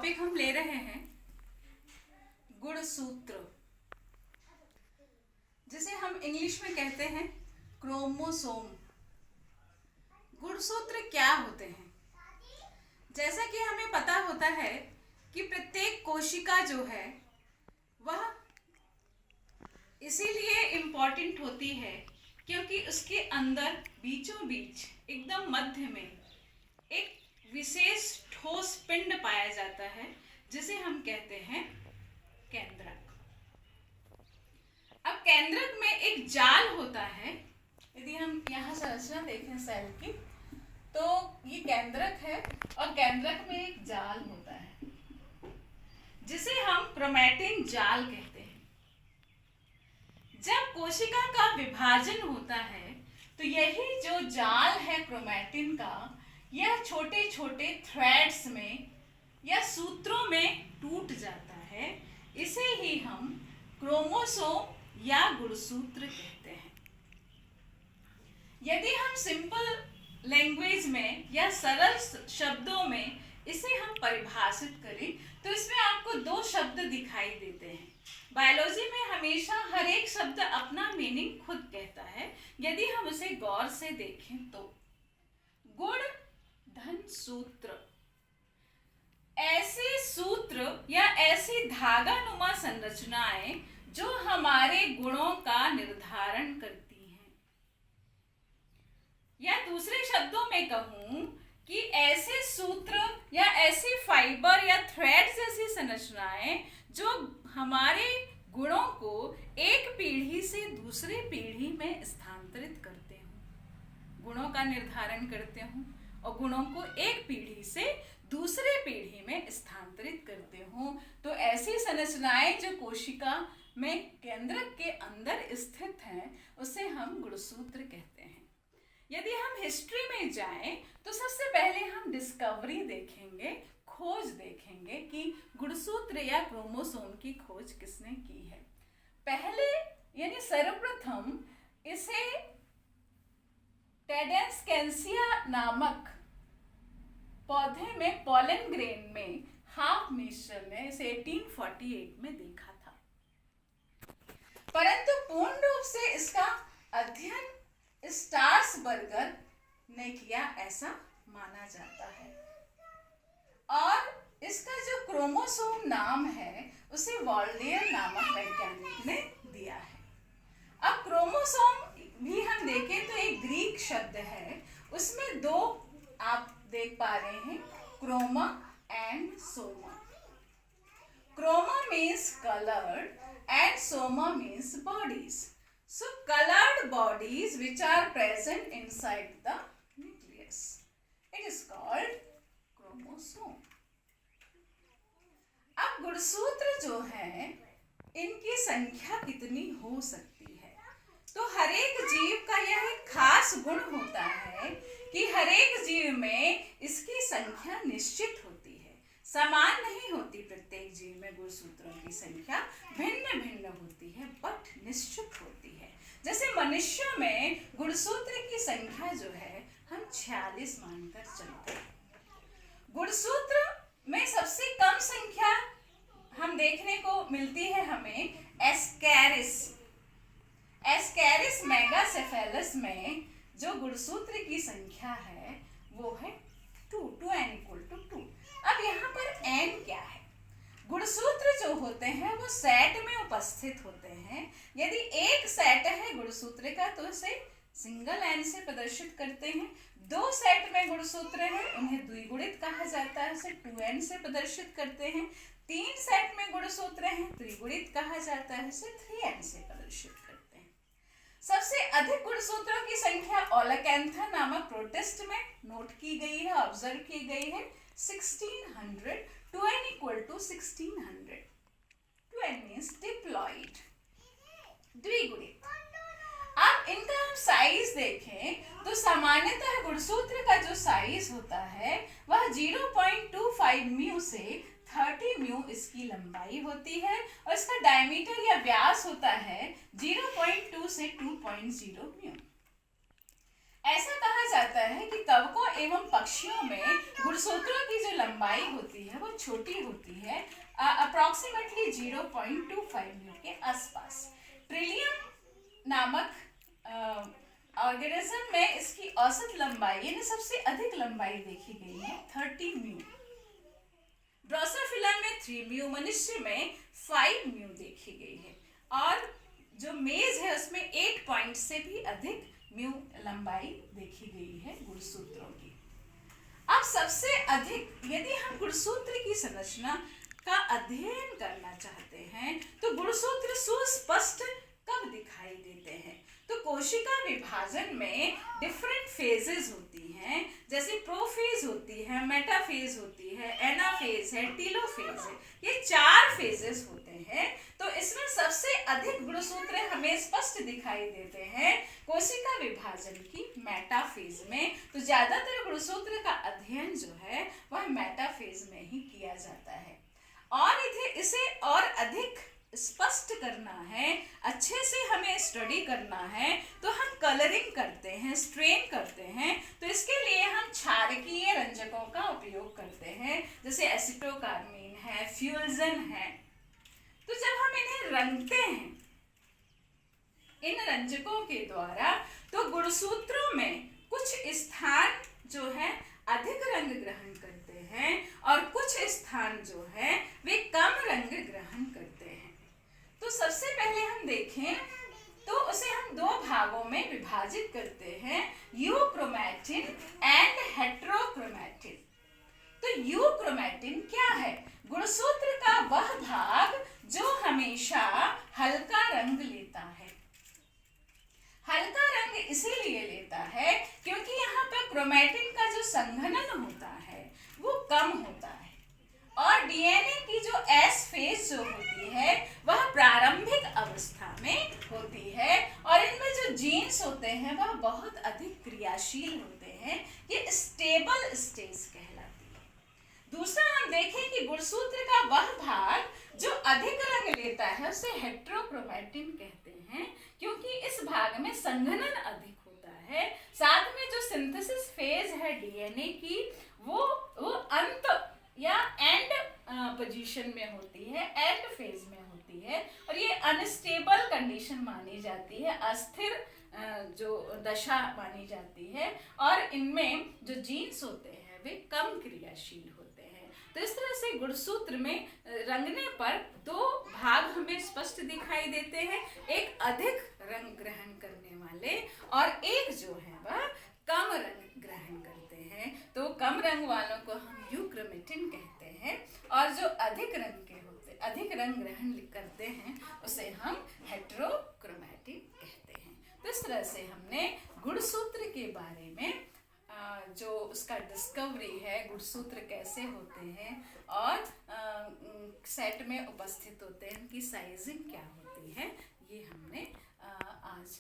Topic हम ले रहे हैं गुणसूत्र, जिसे हम इंग्लिश में कहते हैं क्रोमोसोम। गुणसूत्र क्या होते हैं? जैसा कि हमें पता होता है कि प्रत्येक कोशिका जो है वह इसीलिए इम्पॉर्टेंट होती है क्योंकि उसके अंदर बीचों बीच एकदम मध्य में एक विशेष ठोस पिंड पाया जाता है जिसे हम कहते हैं केंद्रक। अब केंद्रक में एक जाल होता है। यदि हम यहाँ संरचना देखें सेल की, तो ये केंद्रक है और केंद्रक में एक जाल होता है जिसे हम क्रोमैटिन जाल कहते हैं। जब कोशिका का विभाजन होता है तो यही जो जाल है क्रोमैटिन का, यह छोटे छोटे थ्रेड्स में या सूत्रों में टूट जाता है। इसे ही हम क्रोमोसोम या गुणसूत्र कहते हैं। यदि हम सिंपल लैंग्वेज में या सरल शब्दों में इसे हम परिभाषित करें तो इसमें आपको दो शब्द दिखाई देते हैं। बायोलॉजी में हमेशा हर एक शब्द अपना मीनिंग खुद कहता है। यदि हम उसे गौर से देखें तो गुण धन सूत्र, ऐसे सूत्र या ऐसी धागानुमा संरचनाएं जो हमारे गुणों का निर्धारण करती हैं, या दूसरे शब्दों में कहूं कि ऐसे सूत्र या ऐसी फाइबर या थ्रेड जैसी संरचनाएं जो हमारे गुणों को एक पीढ़ी से दूसरी पीढ़ी में स्थानांतरित करते हों, गुणों का निर्धारण करते हों और गुणों को एक पीढ़ी से दूसरे पीढ़ी में स्थानांतरित करते हों, तो ऐसी संरचनाएं जो कोशिका में केंद्रक के अंदर स्थित हैं उसे हम गुणसूत्र कहते हैं। यदि हम हिस्ट्री में जाएं तो सबसे पहले हम डिस्कवरी देखेंगे, खोज देखेंगे कि गुणसूत्र या क्रोमोसोम की खोज किसने की है। पहले यानी सर्वप्रथम इसे टेडेंसकेंसिया नामक पौधे में पॉलन ग्रेन में हाफ मिस्टर ने इसे 1848 में देखा था, परंतु पूर्ण रूप से इसका अध्ययन स्ट्रासबर्गर ने किया ऐसा माना जाता है। और इसका जो क्रोमोसोम नाम है उसे वॉल्डेयर नामक वैज्ञानिक ने दिया है। अब क्रोमोसोम भी हम देखें तो एक ग्रीक शब्द है, उसमें दो आप देख पा रहे हैं, chroma and soma. Chroma means colored and soma means bodies. So colored bodies which are present inside the nucleus, it is called chromosome. अब गुणसूत्र जो है इनकी संख्या कितनी हो सकती है? तो हर एक जीव का यह एक खास गुण होता है कि हर एक जीव में इसकी संख्या निश्चित होती है, समान नहीं होती। प्रत्येक जीव में गुणसूत्रों की संख्या भिन्न भिन्न होती है बट निश्चित होती है। जैसे मनुष्यों में गुणसूत्र की संख्या जो है हम 46 मानकर चलते हैं। गुणसूत्र में सबसे कम संख्या हम देखने को मिलती है हमें एस्कैरिस मेगासेफेलस में जो गुणसूत्र की संख्या है वो है 2n=2। अब यहाँ पर n क्या है? गुणसूत्र जो होते हैं वो सेट में उपस्थित होते हैं। यदि एक सेट है गुणसूत्र का तो उसे सिंगल n से प्रदर्शित करते हैं। दो सेट में गुणसूत्र हैं उन्हें द्विगुणित कहा जाता है, उसे 2n से प्रदर्शित करते हैं। तीन सेट में गुणसूत्र हैं त्रिगुणित कहा जाता है, उसे 3n से प्रदर्शित करते हैं। सबसे अधिक गुणसूत्रों की संख्या ओलेकैंथा नामक प्रोटिस्ट में नोट की गई है, ऑब्जर्व की गई है, 1600। 2n=1600। 2n means diploid, द्विगुणित। अब इनका हम साइज देखें तो सामान्यतः गुणसूत्र का जो साइज होता है वह 0.25 म्यू से 30 म्यू इसकी लंबाई होती है और इसका डायमीटर या व्यास होता है 0.2 से 2.0 म्यू। ऐसा कहा जाता है कि कवकों एवं पक्षियों में गुणसूत्रों की जो लंबाई होती है वो छोटी होती है, अप्रोक्सीमेटली 0.25 म्यू के आसपास। ट्रिलियम नामक ऑर्गेनिज्म में इसकी औसत लंबाई यानी सबसे अधिक लंबाई देखी गई है 30 म्यू। ड्रोसोफिला में 3 म्यू, मनुष्य में 5 म्यू देखी गई है, और जो मेज है उसमें 8 पॉइंट से भी अधिक म्यू लंबाई देखी गई है गुणसूत्रों की। अब सबसे अधिक यदि हम गुणसूत्र की संरचना का अध्ययन करना चाहते हैं तो गुणसूत्र सुस्पष्ट कब दिखाई देते हैं? तो कोशिका विभाजन में डिफरेंट फेजेस होती हैं, जैसे प्रोफेज होती है, मेटाफेज होती है, एनाफेज है, टीलोफेज है, ये 4 फेजेस होते हैं। तो इसमें सबसे अधिक गुणसूत्र हमें स्पष्ट दिखाई देते हैं कोशिका विभाजन की मेटाफेज में। तो ज्यादातर गुणसूत्र का अध्ययन जो है वह मेटाफेज में ही किया जाता है। और इसे और अधिक स्पष्ट करना है, अच्छे से हमें स्टडी करना है, तो हम कलरिंग करते हैं, स्ट्रेन करते हैं। तो इसके लिए हम क्षारकीय रंजकों का उपयोग करते हैं, जैसे एसिटोकार्मीन है, फ्यूल्जन है। तो जब हम इन्हें रंगते हैं इन रंजकों के द्वारा, तो गुणसूत्रों में कुछ स्थान जो है अधिक रंग ग्रहण करते हैं और कुछ स्थान जो है वे कम रंग ग्रहण करते हैं। तो सबसे पहले हम देखें तो उसे हम 2 भागों में विभाजित करते हैं, यूक्रोमैटिन एंड हेटेरोक्रोमैटिन। तो यूक्रोमैटिन क्या है? गुणसूत्र का वह भाग जो हमेशा हल्का रंग लेता है। हल्का रंग इसीलिए लेता है क्योंकि यहाँ पर क्रोमैटिन का जो संघनन होता है वो कम होता है, और डीएनए की जो एस फेज जो होती है वह प्रारंभिक अवस्था में होती है, और इनमें जो जीन्स होते हैं वह बहुत अधिक क्रियाशील होते हैं। ये स्टेबल स्टेज कहलाती है। दूसरा हम देखें कि गुणसूत्र का वह भाग जो अधिक रंग लेता है उसे हेटेरोक्रोमैटिन कहते हैं, क्योंकि इस भाग में संघनन अधिक होता है। साथ में जो सिंथेसिस फेज है डीएनए की वो अंत या एंड पोजीशन में होती है, एंड फेज में होती है, और ये अनस्टेबल कंडीशन मानी जाती है, अस्थिर जो दशा मानी जाती है, और इनमें जो जीन्स होते हैं वे कम क्रियाशील होते हैं। तो इस तरह से गुणसूत्र में रंगने पर 2 भाग हमें स्पष्ट दिखाई देते हैं, एक अधिक रंग ग्रहण करने वाले और एक जो है वह कम रंग ग्रहण करते हैं। तो कम रंग वालों को हम यूक्रोमैटिन कहते हैं, और जो अधिक रंग ग्रहण करते हैं उसे हम हेटेरोक्रोमैटिन कहते हैं। तो इस तरह से हमने गुणसूत्र के बारे में जो उसका डिस्कवरी है, गुणसूत्र कैसे होते हैं और सेट में उपस्थित होते हैं, उनकी साइजिंग क्या होती है, ये हमने आज